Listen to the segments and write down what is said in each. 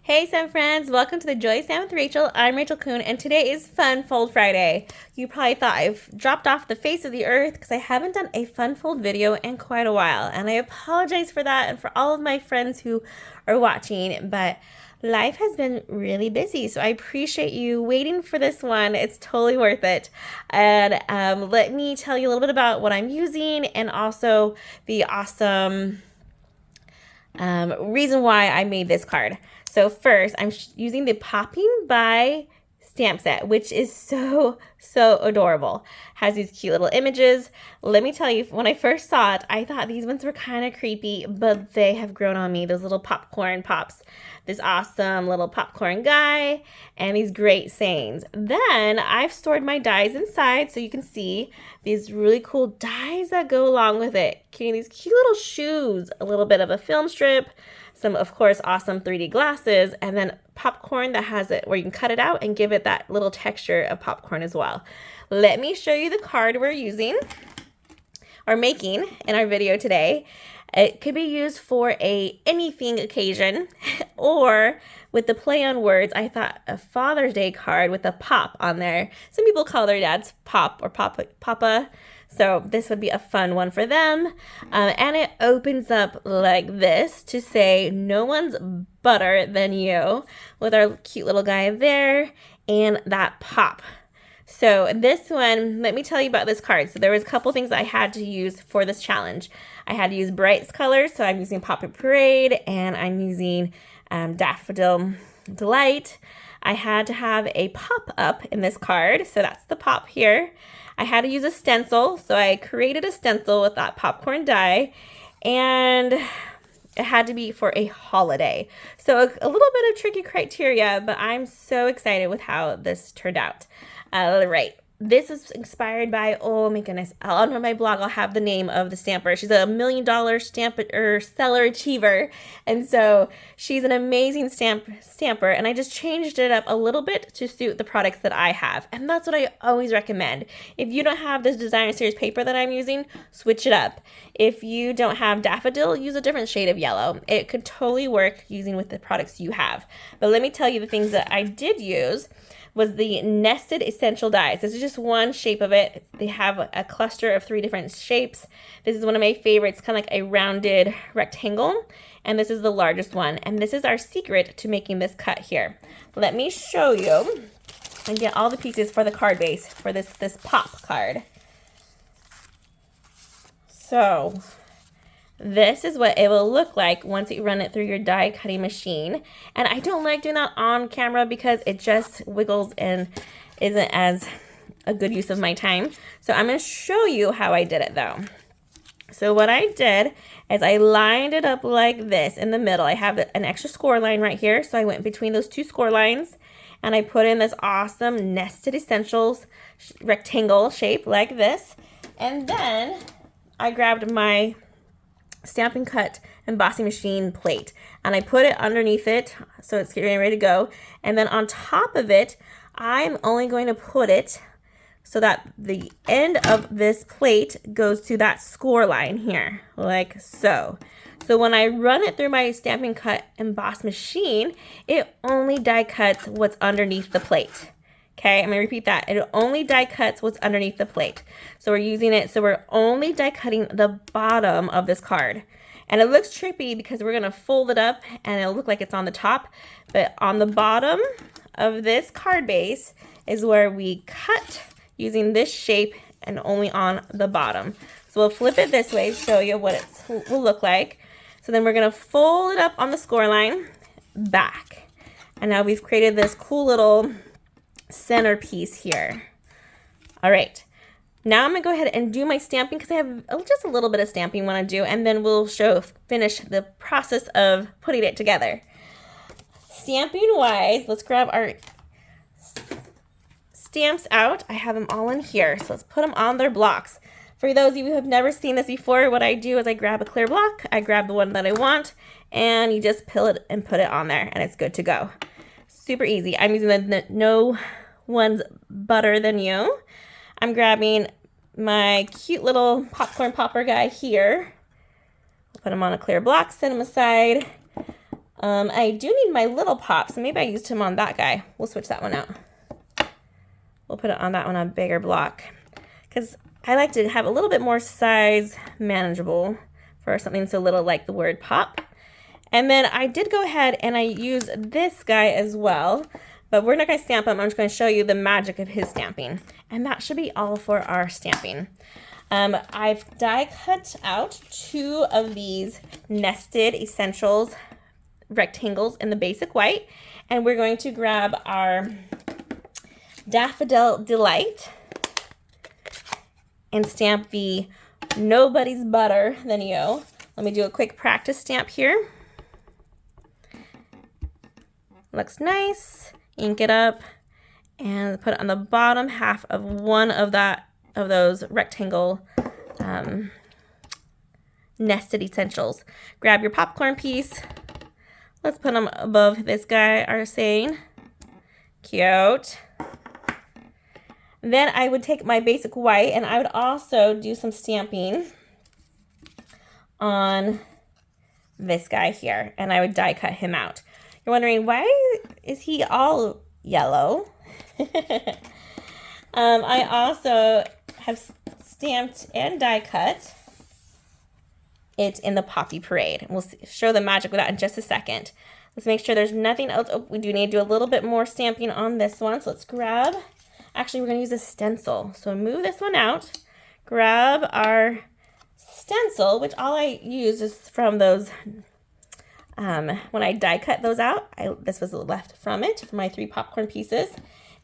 Hey Stamp friends, welcome to the Joy Stamp with Rachel. I'm Rachel Kuhn and today is Fun Fold Friday. You probably thought I've dropped off the face of the earth because I haven't done a Fun Fold video in quite a while, and I apologize for that and for all of my friends who are watching, but life has been really busy, so I appreciate you waiting for this one. It's totally worth it. And let me tell you a little bit about what I'm using and also the awesome reason why I made this card. So first, I'm using the Poppin By stamp set, which is so adorable. Has these cute little images. Let me tell you, when I first saw it, I thought these ones were kind of creepy, but they have grown on me. Those little popcorn pops, this awesome little popcorn guy, and these great sayings. Then I've stored my dies inside so you can see these really cool dies that go along with it. Creating these cute little shoes, a little bit of a film strip, some, of course, awesome 3D glasses, and then popcorn that has it where you can cut it out and give it that little texture of popcorn as well. Let me show you the card we're using or making in our video today. It could be used for a anything occasion, or with the play on words, I thought a Father's Day card with a pop on there. Some people call their dads Pop or Papa. So this would be a fun one for them. And it opens up like this to say, no one's butter than you, with our cute little guy there and that pop. So this one, let me tell you about this card. So there was a couple things I had to use for this challenge. I had to use bright colors, so I'm using Poppin Parade and I'm using Daffodil Delight. I had to have a pop-up in this card, so that's the pop here. I had to use a stencil, so I created a stencil with that popcorn die, and it had to be for a holiday. So a little bit of tricky criteria, but I'm so excited with how this turned out. Right. This is inspired by, oh my goodness, on my blog I'll have the name of the stamper. She's a $1 million seller achiever, and so she's an amazing stamper, and I just changed it up a little bit to suit the products that I have, and that's what I always recommend. If you don't have this designer series paper that I'm using, switch it up. If you don't have daffodil, use a different shade of yellow. It could totally work using with the products you have. But let me tell you the things that I did use was the nested essential dies. This is just one shape of it. They have a cluster of 3 different shapes. This is one of my favorites, kind of like a rounded rectangle, and this is the largest one. And this is our secret to making this cut here. Let me show you and get all the pieces for the card base for this pop card. So this is what it will look like once you run it through your die cutting machine. And I don't like doing that on camera because it just wiggles and isn't as a good use of my time. So I'm going to show you how I did it though. So what I did is I lined it up like this in the middle. I have an extra score line right here. So I went between those 2 score lines and I put in this awesome nested essentials rectangle shape like this. And then I grabbed my Stampin' Cut embossing machine plate and I put it underneath it so it's getting ready to go, and then on top of it I'm only going to put it so that the end of this plate goes to that score line here like so. So when I run it through my Stampin' Cut emboss machine, it only die cuts what's underneath the plate. Okay, I'm going to repeat that. It only die cuts what's underneath the plate. So we're using it, so we're only die cutting the bottom of this card. And it looks trippy because we're going to fold it up and it'll look like it's on the top. But on the bottom of this card base is where we cut using this shape and only on the bottom. So we'll flip it this way to show you what it will look like. So then we're going to fold it up on the score line back. And now we've created this cool little centerpiece here. All right, now I'm gonna go ahead and do my stamping because I have just a little bit of stamping I want to do, and then we'll finish the process of putting it together. Stamping wise, let's grab our stamps out. I have them all in here, so let's put them on their blocks. For those of you who have never seen this before, what I do is I grab a clear block, I grab the one that I want, and you just peel it and put it on there, and it's good to go. Super easy. I'm using the No One's Butter Than You. I'm grabbing my cute little popcorn popper guy here. Put him on a clear block, set him aside. I do need my little pop, so maybe I used him on that guy. We'll switch that one out. We'll put it on that one on a bigger block, because I like to have a little bit more size manageable for something so little like the word pop. And then I did go ahead and I used this guy as well, but we're not going to stamp him. I'm just going to show you the magic of his stamping. And that should be all for our stamping. I've die cut out 2 of these nested essentials rectangles in the basic white, and we're going to grab our Daffodil Delight and stamp the Nobody's Better Than You. Let me do a quick practice stamp here. Looks nice. Ink it up and put it on the bottom half of one of those rectangle nested essentials. Grab your popcorn piece. Let's put them above this guy, our saying. Cute. Then I would take my basic white and I would also do some stamping on this guy here, and I would die cut him out. You're wondering, why is he all yellow? I also have stamped and die cut it in the Poppy Parade. We'll show the magic with that in just a second. Let's make sure there's nothing else. Oh, we do need to do a little bit more stamping on this one. So let's grab, actually we're going to use a stencil. So move this one out, grab our stencil, which all I use is from those, when I die cut those out, this was left from it, for my 3 popcorn pieces.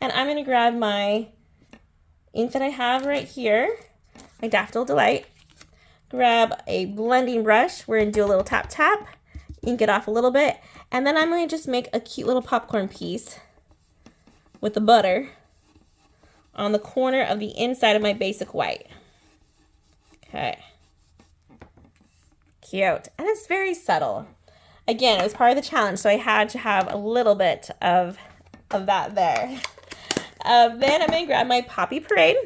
And I'm going to grab my ink that I have right here, my Daffodil Delight, grab a blending brush. We're going to do a little tap tap, ink it off a little bit, and then I'm going to just make a cute little popcorn piece with the butter on the corner of the inside of my basic white. Okay. Cute. And it's very subtle. Again, it was part of the challenge, so I had to have a little bit of that there. Then I'm going to grab my Poppy Parade,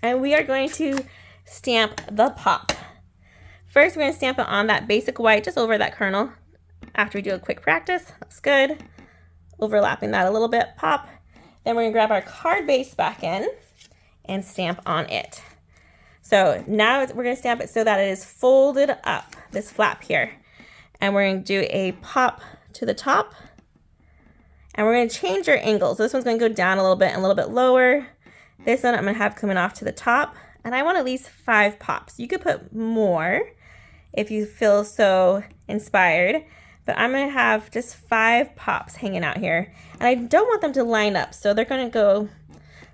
and we are going to stamp the pop. First, we're going to stamp it on that basic white, just over that kernel. After we do a quick practice, that's good. Overlapping that a little bit, pop. Then we're going to grab our card base back in and stamp on it. So now we're going to stamp it so that it is folded up, this flap here. And we're going to do a pop to the top. And we're going to change our angles. So this one's going to go down a little bit and a little bit lower. This one I'm going to have coming off to the top. And I want at least 5 pops. You could put more if you feel so inspired. But I'm going to have just 5 pops hanging out here. And I don't want them to line up. So they're going to go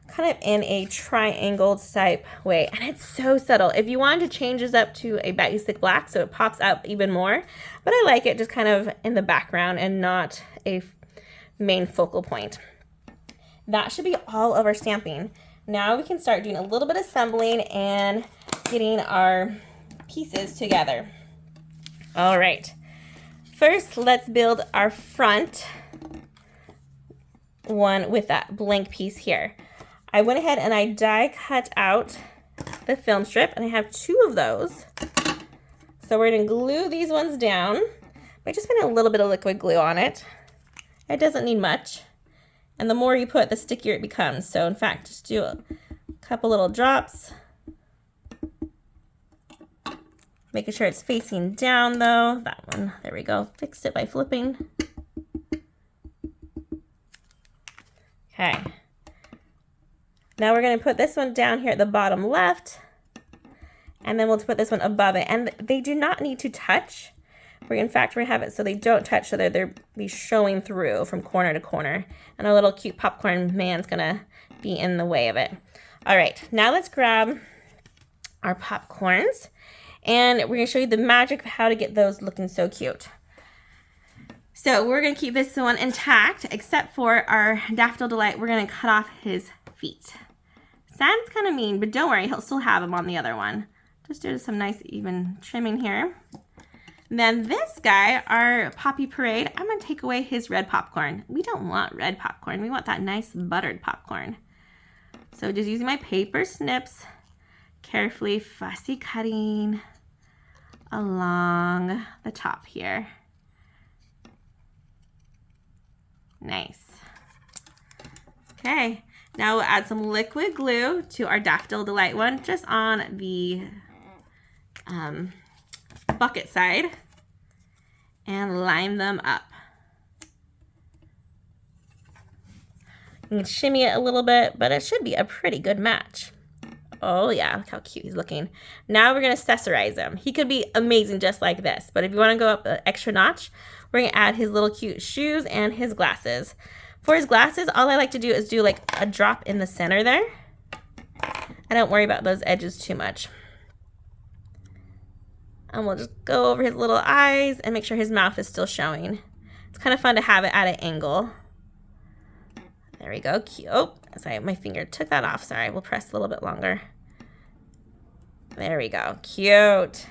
kind of in a triangle type way. And it's so subtle. If you wanted to change this up to a basic black so it pops out even more. But I like it just kind of in the background and not a main focal point. That should be all of our stamping. Now we can start doing a little bit of assembling and getting our pieces together. All right. First, let's build our front one with that blank piece here. I went ahead and I die cut out the film strip, and I have 2 of those. So we're going to glue these ones down by just putting a little bit of liquid glue on it. It doesn't need much. And the more you put, the stickier it becomes. So in fact, just do a couple little drops. Making sure it's facing down though. That one, there we go. Fixed it by flipping. Okay. Now we're going to put this one down here at the bottom left. And then we'll put this one above it. And they do not need to touch. In fact, we're going to have it so they don't touch, so that they'll be showing through from corner to corner. And our little cute popcorn man's going to be in the way of it. All right, now let's grab our popcorns. And we're going to show you the magic of how to get those looking so cute. So we're going to keep this one intact, except for our Daffodil Delight. We're going to cut off his feet. Sounds kind of mean, but don't worry, he'll still have them on the other one. Just do some nice even trimming here. Then this guy, our Poppy Parade, I'm going to take away his red popcorn. We don't want red popcorn. We want that nice buttered popcorn. So just using my paper snips, carefully fussy cutting along the top here. Nice. Okay, now we'll add some liquid glue to our Daffodil Delight one, just on the bucket side, and line them up. You can shimmy it a little bit, but it should be a pretty good match. Oh yeah, look how cute he's looking. Now we're gonna accessorize him. He could be amazing just like this, but if you wanna go up an extra notch, we're gonna add his little cute shoes and his glasses. For his glasses, all I like to do is do like a drop in the center there. I don't worry about those edges too much. And we'll just go over his little eyes and make sure his mouth is still showing. It's kind of fun to have it at an angle. There we go, cute. Oh, sorry, my finger took that off. Sorry, we'll press a little bit longer. There we go, cute.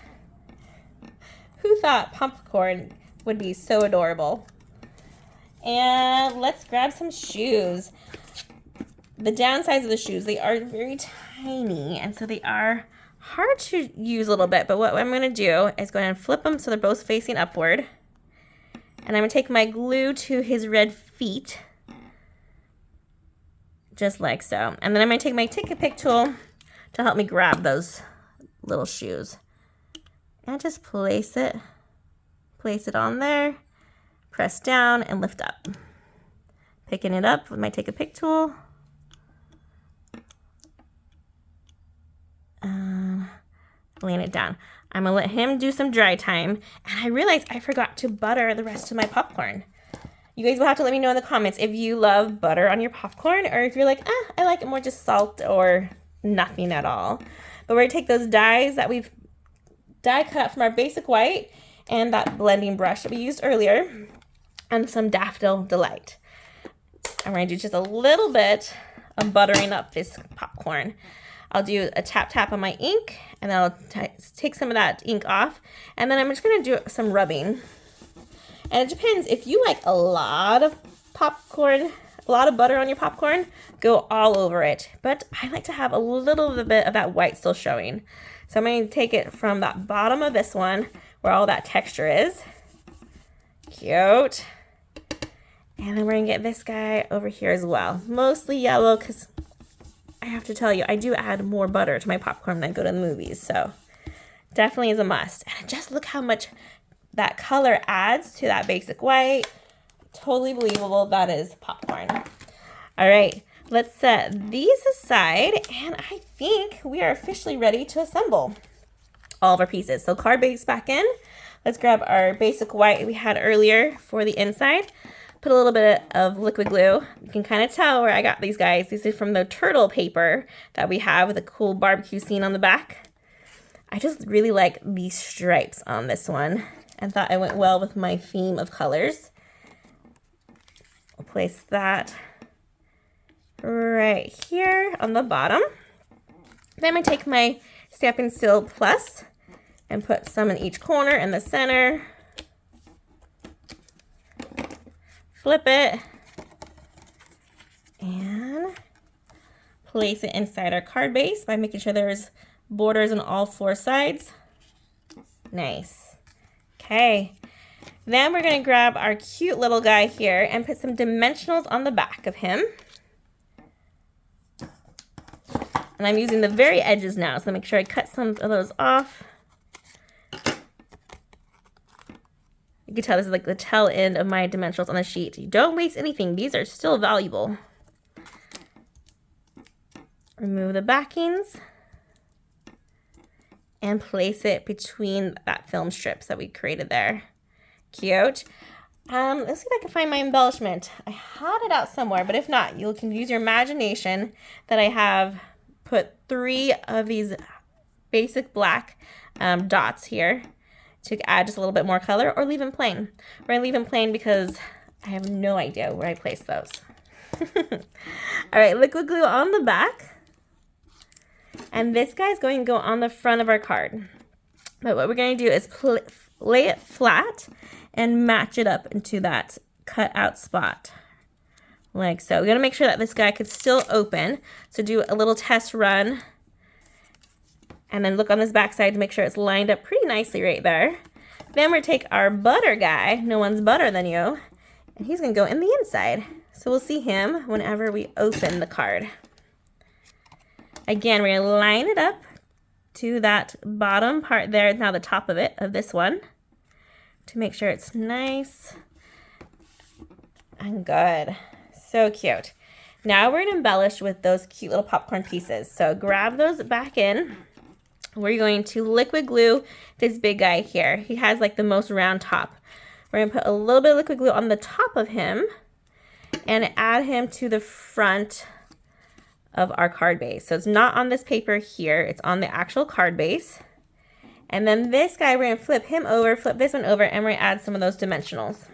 Who thought popcorn would be so adorable? And let's grab some shoes. The downsides of the shoes, they are very tiny, and so they are hard to use a little bit, but what I'm gonna do is go ahead and flip them so they're both facing upward. And I'm gonna take my glue to his red feet, just like so. And then I'm gonna take my Take a Pick tool to help me grab those little shoes. And just place it on there, press down and lift up. Picking it up with my Take a Pick tool. Laying it down. I'm gonna let him do some dry time. And I realized I forgot to butter the rest of my popcorn. You guys will have to let me know in the comments if you love butter on your popcorn, or if you're like, I like it more just salt or nothing at all. But we're gonna take those dies that we've die cut out from our basic white and that blending brush that we used earlier and some Daffodil Delight. I'm gonna do just a little bit of buttering up this popcorn. I'll do a tap on my ink, and then I'll take some of that ink off, and then I'm just gonna do some rubbing. And it depends, if you like a lot of popcorn, a lot of butter on your popcorn, go all over it. But I like to have a little bit of that white still showing. So I'm gonna take it from that bottom of this one, where all that texture is. Cute. And then we're gonna get this guy over here as well. Mostly yellow, because I have to tell you, I do add more butter to my popcorn when I go to the movies, so definitely is a must. And just look how much that color adds to that basic white. Totally believable, that is popcorn. All right, let's set these aside, and I think we are officially ready to assemble all of our pieces. So card base back in. Let's grab our basic white we had earlier for the inside. Put a little bit of liquid glue. You can kind of tell where I got these guys. These are from the turtle paper that we have with a cool barbecue scene on the back. I just really like these stripes on this one and thought it went well with my theme of colors. I'll place that right here on the bottom. Then I'm gonna take my Stampin' Seal Plus and put some in each corner in the center. Flip it and place it inside our card base by making sure there's borders on all four sides. Nice. Okay. Then we're going to grab our cute little guy here and put some dimensionals on the back of him. And I'm using the very edges now, so make sure I cut some of those off. You can tell this is like the tail end of my dimensionals on the sheet. You don't waste anything. These are still valuable. Remove the backings and place it between that film strips that we created there. Cute. Let's see if I can find my embellishment. I had it out somewhere, but if not, you can use your imagination that I have put 3 of these basic black dots here to add just a little bit more color, or leave them plain. We're gonna leave them plain because I have no idea where I placed those. All right, liquid glue on the back. And this guy's going to go on the front of our card. But what we're gonna do is lay it flat and match it up into that cut out spot. Like so. We're gonna make sure that this guy could still open. So do a little test run. And then look on this back side to make sure it's lined up pretty nicely right there. Then we're gonna take our butter guy, no one's butter than you, And he's gonna go in the inside. So we'll see him whenever we open the card. Again, we're gonna line it up to that bottom part there, now the top of it, of this one, to make sure it's nice and good. So cute. Now we're gonna embellish with those cute little popcorn pieces. So grab those back in. We're going to liquid glue this big guy here. He has like the most round top. We're gonna put a little bit of liquid glue on the top of him and add him to the front of our card base. So it's not on this paper here, it's on the actual card base. And then this guy, we're gonna flip him over, flip this one over, and we're gonna add some of those dimensionals.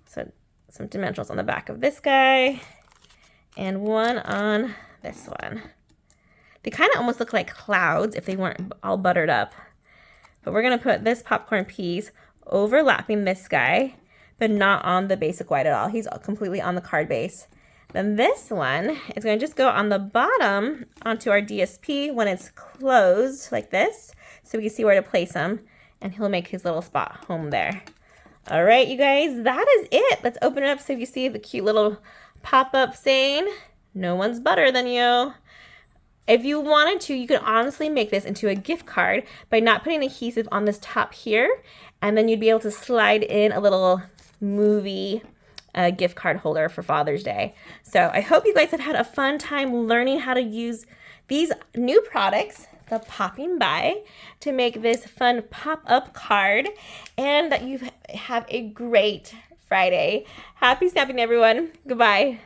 So some dimensionals on the back of this guy and one on this one. They kind of almost look like clouds if they weren't all buttered up. But we're gonna put this popcorn piece overlapping this guy, but not on the basic white at all. He's completely on the card base. Then this one is going to just go on the bottom onto our DSP when it's closed like this, so we can see where to place him, and he'll make his little spot home there. All right, you guys, that is it. Let's open it up so you see the cute little pop-up saying, "No one's better than you." If you wanted to, you could honestly make this into a gift card by not putting adhesive on this top here, and then you'd be able to slide in a little movie gift card holder for Father's Day. So I hope you guys have had a fun time learning how to use these new products, the Poppin By, to make this fun pop-up card, and that you have a great Friday. Happy stamping, everyone. Goodbye.